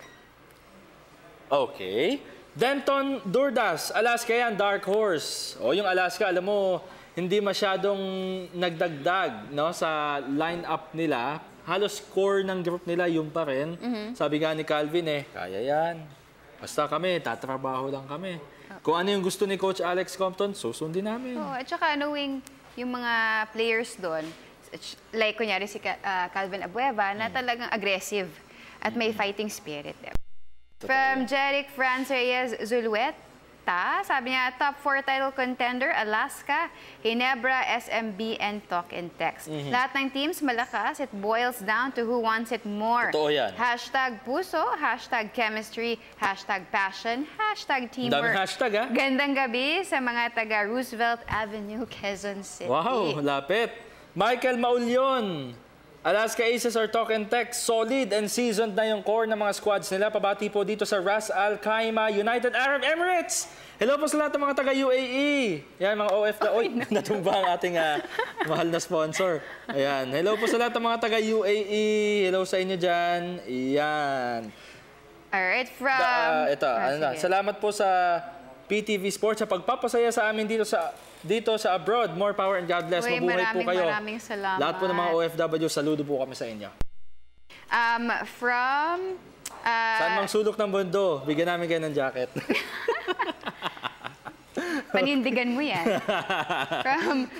Okay. Denton Durdas, Alaska yan, Dark Horse. O yung Alaska, alam mo, hindi masyadong nagdagdag no, sa line-up nila. Halos core ng group nila, yung pa rin. Sabi nga ni Calvin, kaya yan. Basta kami, tatrabaho lang kami. Kung ano yung gusto ni Coach Alex Compton, susundin namin. At saka knowing yung mga players doon, like kunyari si Calvin Abueva, na talagang aggressive at may fighting spirit. From Jeric Franz Reyes Zulueta, sabi niya, top 4 title contender, Alaska, Hinebra, SMB, and Talk and Text. Lahat ng teams malakas, it boils down to who wants it more. Totoo yan. Hashtag puso, hashtag chemistry, hashtag passion, hashtag teamwork. Daming hashtag, ha? Gandang gabi sa mga taga Roosevelt Avenue, Quezon City. Wow, lapit. Michael Maulyon. Alaska Aces or Talk and Text, solid and seasoned na yung core ng mga squads nila. Pabati po dito sa Ras Al Khaimah, United Arab Emirates. Hello po sa lahat ng mga taga-UAE. Yan, mga OFW. Natumba ang ating mahal na sponsor. Ayan. Hello po sa lahat ng mga taga-UAE. Hello sa inyo dyan. Yan. Alright, from... Salamat po sa PTV Sports sa pagpapasaya sa amin dito sa abroad. More power and God bless. Mabuhay po kayo. Maraming salamat. Lahat po ng mga OFW, saludo po kami sa inyo. From... Saan mang sulok ng mundo, bigyan namin kayo ng jacket. Panindigan mo yan. From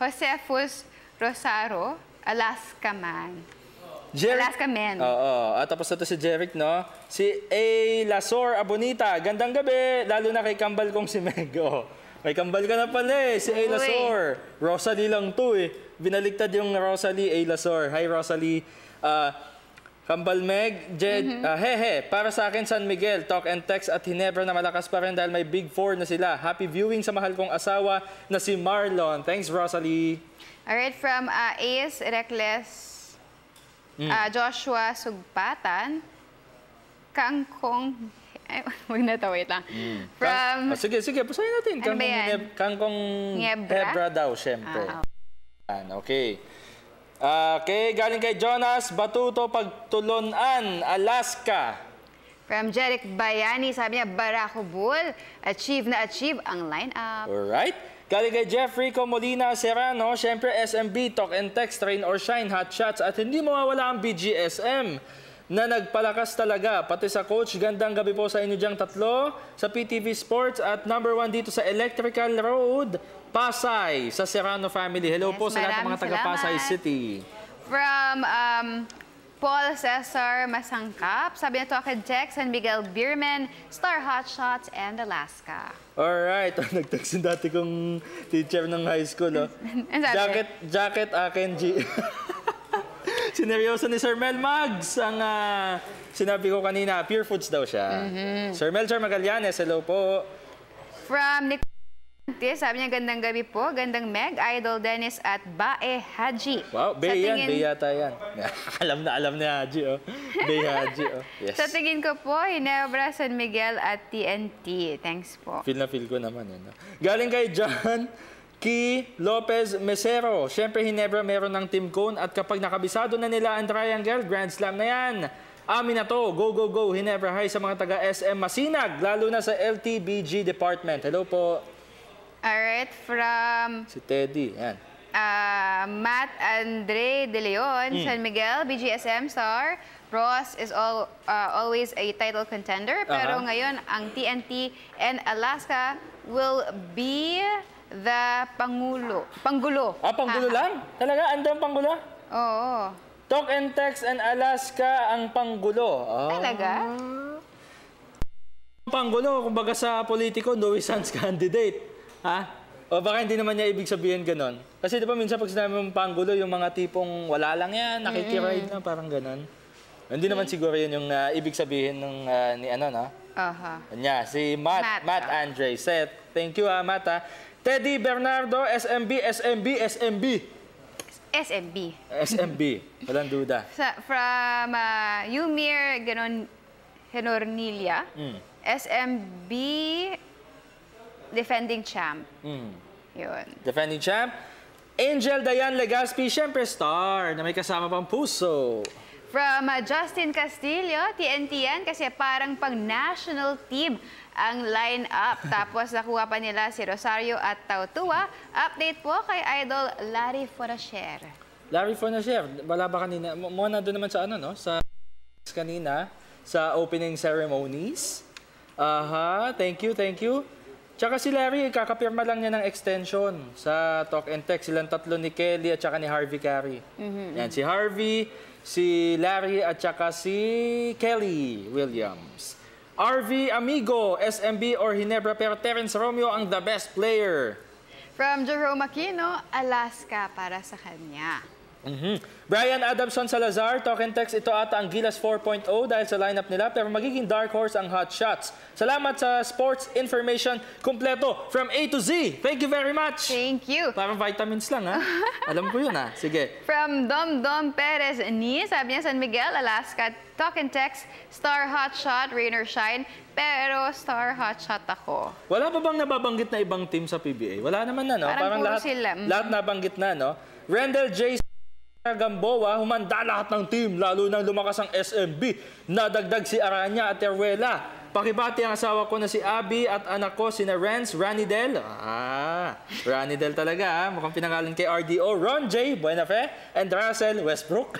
Josefus Rosaro, Alaska Man. Alaska Man. Oo. At tapos ito si Jeric, no? Si A. Lasor Abonita. Gandang gabi, lalo na kay kambal kong si Meg. May kambal ka na pala si A. Lasor. Rosalie lang to Binaligtad yung Rosalie, A. Lasor. Hi, Rosalie. Kambal Meg, para sa akin San Miguel, Talk and Text at Hinebra na malakas pa rin dahil may Big 4 na sila. Happy viewing sa mahal kong asawa na si Marlon. Thanks, Rosalie. Alright, from Ace Reckless, Joshua Sugpatan, Kangkong, wag na to, wait lang. From... sige, pasahin natin. Ano ba yan? Kangkong Hebra daw, syempre. Okay. Okay, galing kay Jonas Batuto, Pagtulonan, Alaska. From Jeric Bayani, sabi niya, Barako Bull, achieve na achieve ang line-up. Alright. Galing kay Jeffrey Comolina Serrano, syempre SMB, Talk and Text, Rain or Shine, Hot Shots, at hindi mawawala ang BGSM na nagpalakas talaga. Pati sa coach, gandang gabi po sa inyo diyang tatlo, sa PTV Sports, at number 1 dito sa Electrical Road, Pasay, sa Serrano family. Hello po sa lahat ng mga taga Pasay City. From Paul Cesar Masangkap, sabi na Talk and Text, San Miguel Beerman, Star Hot Shots, and Alaska. Alright, nag-text dati kong teacher ng high school. Jacket akin, G. Sineryoso ni Sir Mel Mags ang sinabi ko kanina, Pure Foods daw siya. Sir Melchor Magallanes, hello po. From Nick, sabi niya, gandang gabi po, gandang Meg, Idol Dennis at Bae Haji. Wow, Bae yan, Bae yata yan. alam ni Haji, oh. Bae Haji, oh. Yes. Sa tingin ko po, Ginebra, San Miguel at TNT. Thanks po. Feel na feel ko naman yan. Galing kay John Key Lopez Mesero. Siyempre, Ginebra meron ng Team Cone at kapag nakabisado na nila ang triangle, Grand Slam na yan. Amin na to. Go, go, go. Ginebra, hi sa mga taga SM Masinag, lalo na sa LTBG Department. Hello po. Alright, from Si Teddy, yan. Matt Andre De Leon, San Miguel, BGSM star. Ross is always a title contender, pero ngayon ang TNT and Alaska will be the Panggulo. Panggulo lang? Talaga? Andang Panggulo? Oo. Talk and Text and Alaska ang Panggulo. Talaga? Panggulo, kumbaga sa politiko, Noe Sanz candidate. Ha? O baka hindi naman niya ibig sabihin ganon. Kasi di ba minsan pag sinabi mong Panggulo, yung mga tipong wala lang yan, nakikiride na, parang ganon. Hindi naman siguro yun yung ibig sabihin ng ni ano, no? Kanya, si Matt Andre. Seth, thank you, Matt, ha? Teddy Bernardo, SMB. Walang duda. From Yumir Henornilia, SMB defending champ. Yun. Defending champ. Angel Dayan Legaspi, syempre star, na may kasama pang puso. From Justin Castillo, TNT yan, kasi parang pang-national team ang line-up. Tapos nakuha pa nila si Rosario at Tautua. Update po kay Idol Larry Fonacier. Larry Fonacier, wala ba kanina? Muna doon naman sa ano, no? Sa kanina, sa opening ceremonies. Thank you. Tsaka si Larry, kakapirma lang niya ng extension sa Talk and Text. Silang tatlo ni Kelly at tsaka ni Harvey Carey. Yan, si Harvey, si Larry at tsaka si Kelly Williams. RV Amigo, SMB or Ginebra, pero Terence Romeo ang the best player. From Jerome Aquino, Alaska para sa kanya. Brian Adamson Salazar, Talk and Text, ito ata ang Gilas 4.0 dahil sa lineup nila, pero magiging dark horse ang Hot Shots. Salamat sa sports information kompleto from A to Z. Thank you very much. Thank you. Parang vitamins lang, ha? Alam ko yun, ha? Sige. From Dom Perez ni, sabi niya, San Miguel, Alaska, Talk and Text, Star Hot Shot, Rain or Shine, pero Star Hot Shot ako. Wala pa bang nababanggit na ibang team sa PBA? Wala naman na, no? Parang lahat, sila. Lahat nabanggit na, no? Rendell J. Gamboa, humanda lahat ng team, lalo nang lumakas ang SMB. Nadagdag si Aranya at Teruela. Pakibati ang asawa ko na si Abby at anak ko si Renz Ranidel. Ranidel talaga, ha? Mukhang pinangalan kay RDO. Ron J. Buenafe and Russell Westbrook.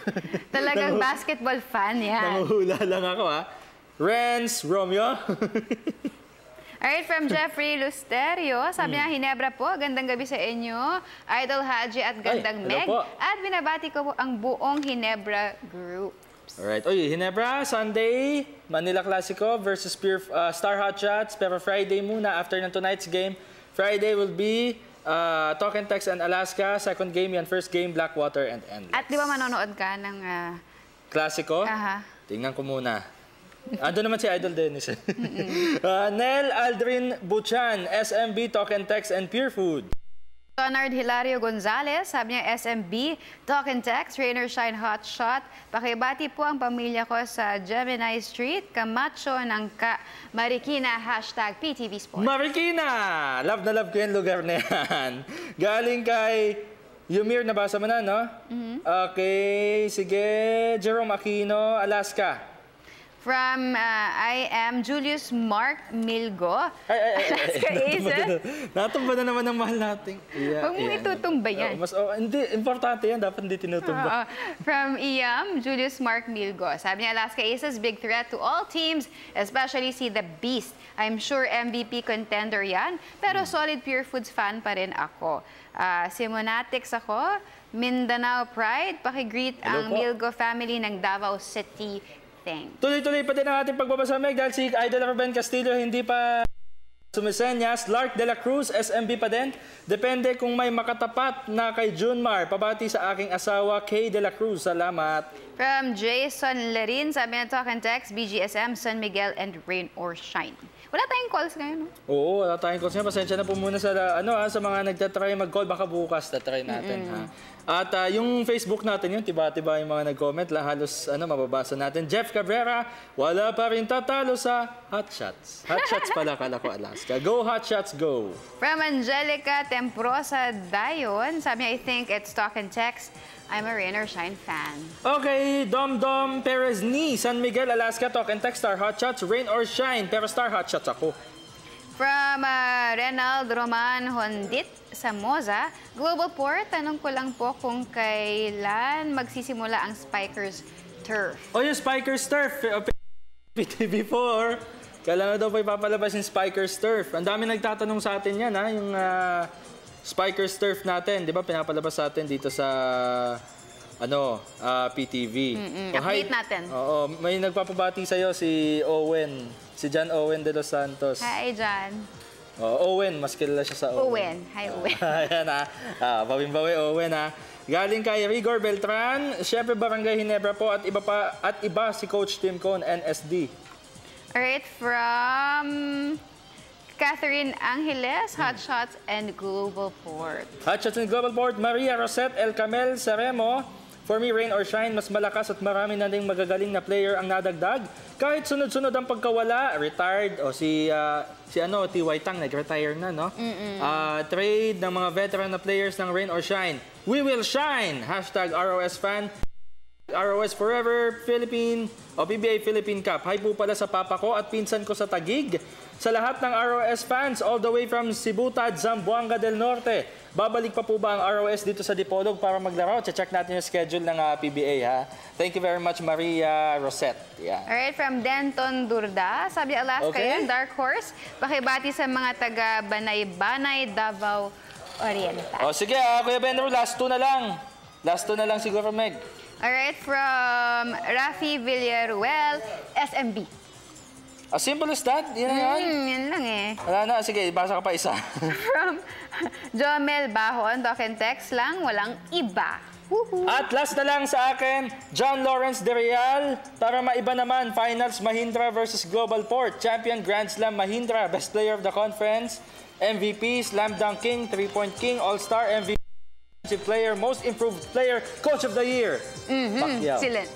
Talagang basketball fan yan. Nanguhula lang ako, ha? Renz Romeo. Alright, from Jeffrey Lusterio, sabi niya, Ginebra po, gandang gabi sa inyo, Idol Haji at gandang Meg, at binabati ko po ang buong Ginebra group. Alright, Ginebra, Sunday, Manila Clasico versus Star Hot Shots, pero Friday muna after ng tonight's game. Friday will be Talk and Text and Alaska, second game yan, first game, Blackwater and Endless. At di ba manonood ka ng... Clasico? Tingnan ko muna. Ando naman si Idol Dennis. Nel Aldrin Buchan, SMB, Talk and Text, and Pure Food. Leonard Hilario Gonzalez, sabi niya SMB, Talk and Text, Rain or Shine Hot Shot. Pakibati po ang pamilya ko sa Gemini Street, Camacho ng Marikina, #PTV Sports. Marikina! Love na love ko yung lugar na yan. Galing kay Yumir, nabasa mo na, no? Okay, sige. Jerome Aquino, Alaska. From I am Julius Mark Milgo. Alaska Aces. Natumba na naman ang mahal natin. Huwag mo itutumba yan. Hindi, importante yan. Dapat hindi tinutumba. From Iam, Julius Mark Milgo. Sabi niya, Alaska Aces, big threat to all teams, especially si The Beast. I'm sure MVP contender yan, pero solid Pure Foods fan pa rin ako. Simonatics ako, Mindanao Pride, pakigreet ang Milgo family ng Davao City. Tuloy-tuloy pa din ang ating pagbabasa, Meg, dahil si Idol Ruben Castillo hindi pa Sumisenyas, Lark de la Cruz, SMB pa din. Depende kung may makatapat na kay Junmar. Pabati sa aking asawa, Kay de la Cruz. Salamat. From Jason Lerin, sabi na talk and text, BGSM, San Miguel, and Rain or Shine. Wala tayong calls ngayon, no? Oo, wala tayong calls ngayon. Pasensya na po muna sa, sa mga nagtatry mag-call. Baka bukas tatry natin. Ha? At yung Facebook natin yun, tiba-tiba yung mga nag-comment. Halos mababasa natin. Jeff Cabrera, wala pa rin tatalo sa Hot Shots. Hot Shots pala, kala ko Alaska. Go Hot Shots, go! From Angelica Temprosa Dayon, sabi niya, I think it's talk and text. I'm a Rain or Shine fan. Okay, Dom Perez ni San Miguel, Alaska, talk and text, star Hot Shots, Rain or Shine. Pero star Hot Shots ako. From Renald Roman Hondit sa Moza, Global Port, tanong ko lang po kung kailan magsisimula ang Spikers Turf. O yung Spikers Turf, PTV4. Kailan daw po ipapalabas yung Spikers Turf. Ang dami nagtatanong sa atin yan, ha? Yung Spikers Turf natin, di ba? Pinapalabas sa atin dito sa PTV. Update natin. Oo, may nagpapabati sa'yo si Owen. Si John Owen de Los Santos. Hi, John. Owen, mas kilala siya sa Owen. Owen. Hi, Owen. Ayan bawin-bawi Owen Galing kay Rigor Beltran, syempre Barangay Ginebra po at iba si Coach Tim Cone, NSD. Alright, from Catherine Angeles, Hot Shots and Global Port. Hot Shots and Global Port, Maria Rosette El Camel Seremo. For me, Rain or Shine, mas malakas at marami na ding magagaling na player ang nadagdag. Kahit sunod-sunod ang pagkawala, retired, o si T.Y. Tang, nag-retire na, no? Trade ng mga veteran na players ng Rain or Shine. We will shine! Hashtag ROS fan. ROS Forever, Philippine, o PBA Philippine Cup. Hi po pala sa papa ko at pinsan ko sa Taguig. Sa lahat ng ROS fans, all the way from Sibutad, Zamboanga del Norte. Babalik pa po ba ang ROS dito sa Dipolog para maglaro? Check natin yung schedule ng PBA, ha? Thank you very much, Maria Rosette. Yeah. Alright, from Denton Durda, sabi Alaska yan, Dark Horse. Pakibati sa mga taga Banay-Banay, Davao Oriental. O sige, Kuya Benro, last two na lang. Last two na lang siguro, Meg. Alright, from Rafi Villaruel, SMB. As simple as that? Yan na yan? Yan lang eh. Wala na. Sige, basa ka pa isa. From Jomel Bahon, talk and text lang, walang iba. Woohoo. At last na lang sa akin, John Lawrence de Real. Para maiba naman, Finals Mahindra versus Global Port. Champion Grand Slam Mahindra, Best Player of the Conference, MVP, Slam Dunk King, 3-Point King, All-Star, MVP Player, Most Improved Player, Coach of the Year. Excellent.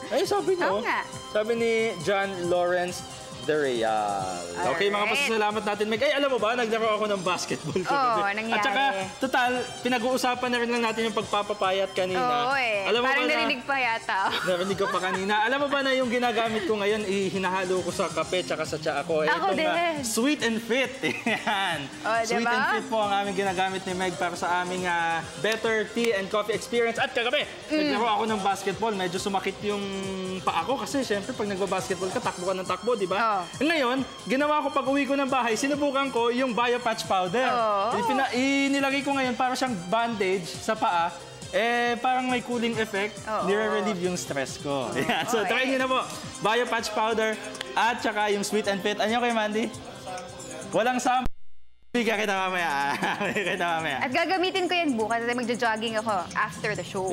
Ay, sabi niyo. Sabi ni John Lawrence de Real. Okay, mga pasasalamat natin, Meg. Ay, alam mo ba, naglaro ako ng basketball. Nangyari. At saka, total, pinag-uusapan na rin lang natin yung pagpapapayat kanina. Oo alam mo parang narinig pa yata. Narinig ko pa kanina. Alam mo ba na yung ginagamit ko ngayon, hinahalo ko sa kape tsaka sa tsaa ko. Ako din. Sweet and Fit. Yan. Sweet and Fit po ang aming ginagamit ni Meg para sa aming better tea and coffee experience. At kagabi, naglaro ako ng basketball. Medyo sumakit yung paa ko kasi syempre pag nagbabasketball ka, takbo ka ng takbo, di ba? Ngayon, ginawa ko pag uwi ko ng bahay, sinubukan ko yung Biopatch Powder. Inilagay ko ngayon para siyang bandage sa paa. Parang may cooling effect. Nire-relieve yung stress ko. So, try nyo na po. Biopatch Powder at saka yung Sweet and Fit. Ano kay Mandy? Walang sample. Bigyan kita mamaya. At gagamitin ko yan bukas at magja-jogging ako after the show.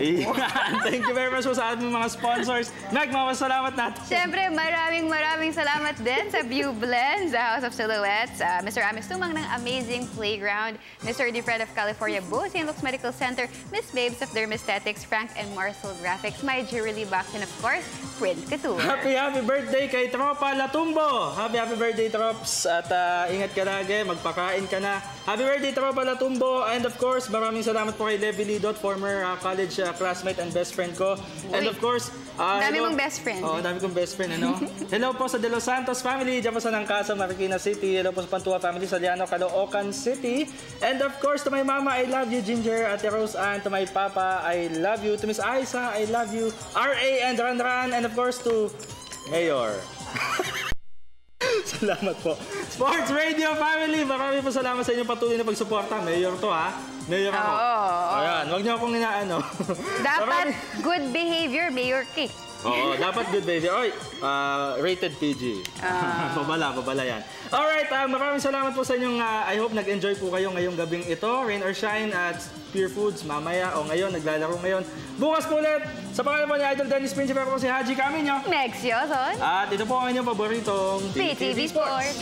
Thank you very much sa ating mga sponsors. Meg, salamat natin. Siyempre, maraming salamat din sa View Blend, sa House of Silhouettes, Mr. Amis Tumang ng Amazing Playground, Mr. DeFred of California, Bo St. Luke's Medical Center, Miss Babes of Dermesthetics, Frank and Marcel Graphics, my Jewelry Box, and of course, Prince Couture. Happy birthday kay Tropa Latumbo! Happy birthday, Trops! At ingat ka lagi, magpakain ka na. Happy birthday, Tropa Latumbo! And of course, maraming salamat po kay Levi Lidot, former college classmate and best friend ko. And of course, dami mong best friend. Dami kong best friend, ano? Hello po sa De Los Santos family, dyan po sa Nangkasa, Marikina City. Hello po sa Pantua family sa Liano, Caloocan City. And of course, to my mama, I love you, Ginger. Ate Rose Ann, to my papa, I love you. To Miss Aisa, I love you. R.A. and Ranran. And of course, to Mayor. Salamat po. Sports Radio family, maraming po salamat sa inyong patuloy na pagsuporta. Mayor to, ha? Naiyak ako. Ayan, huwag niyo akong inaano. Dapat good behavior, Mayor K. Oo, dapat good behavior. Oy, rated PG. Babala yan. Alright, maraming salamat po sa inyong, I hope nag-enjoy po kayo ngayong gabing ito. Rain or shine at Pure Foods, mamaya o ngayon, naglalaro ngayon. Bukas po ulit, sa pangalan po ni Idol Dennis Principe, ako po si Haji Camino. Mex Yoson. At ito po ang inyong paboritong PTV Sports.